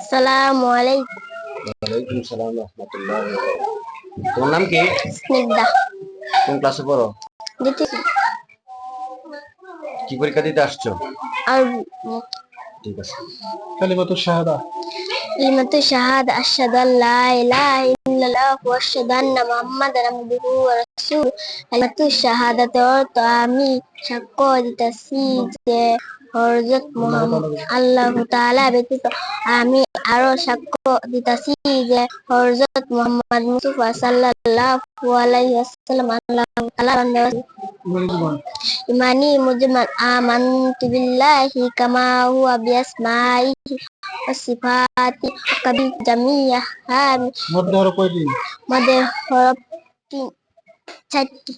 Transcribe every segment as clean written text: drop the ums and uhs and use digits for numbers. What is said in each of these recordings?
আসসালামু আলাইকুম। ওয়ালাইকুম সালাম রাহমাতুল্লাহি ওয়া বারাকাতুহু। তোমার নাম কি? স্নিগ্ধা। কোন ক্লাসে পড়ো? দিতেছি কি পরীক্ষা দিতে আসছো? আরবি। ঠিক আছে। কালিমাতুশ শাহাদা। কালিমাতু শাহাদা আশহাদু আল্লা ইলাহা ইল্লাল্লাহ ওয়া আশহাদু আন্না মুহাম্মাদান আবদুহু ওয়া রাসূলুহু। কালিমাতু শাহাদাতে অর্থ আমি সাক্ষ্য দিতেছি যে হযরত মুহাম্মদ আল্লাহ তাআলা ব্যতীত আমি আরো সাক্ষ্য দিতেছি যে হযরত মুহাম্মদ মুস্তাফা সাল্লাল্লাহু আলাইহি ওয়াসাল্লাম আল্লাহ তাআলার বান্দা। ইমানি মুজমাল আমানতু বিল্লাহি কামা হুয়া বিআসমাইহি ওয়া সিফাতি ওয়া কাবি জামিয়া মধ্যে আরো কয়টি? মধ্যে হরফ চারটি,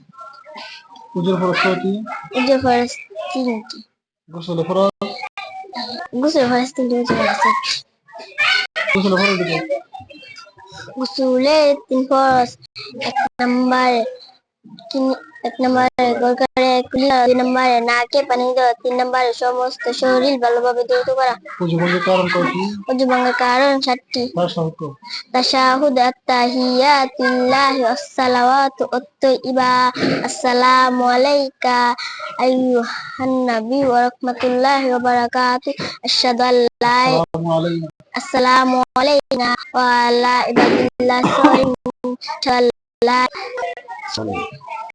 উজুর ফরজ কয়টি? উজু ফরজ তিনটি, গোসল ফরজ? গোসল ফরজ তিনটি, উজু ফরজ চারটি। গোসল ফরজ দিকে গোসলে তিন ফরজ। এক নম্বরে গড়কারে কুলিয়া, 2 নম্বরে নাকে পানি দেওয়া, 3 নম্বরে সমস্ত শরীর ভালোভাবে ধৌত করা। উজু ভঙ্গের কারণ কয়টি? উজু ভাঙার কারণ 7টি। তাশাহুদ আত-তাহিয়াতুল্লাহি ওয়াস-সালাওয়াতু ওয়াত-তাইয়্যিবাত। আসসালামু আলাইকা আইয়ুহান নাবী ওয়া রাহমাতুল্লাহি ওয়া বারাকাতুহু। আশহাদু আল্লা আসসালামু আলাইনা ওয়া আলা ইবাদিল্লাহি সালিহিন।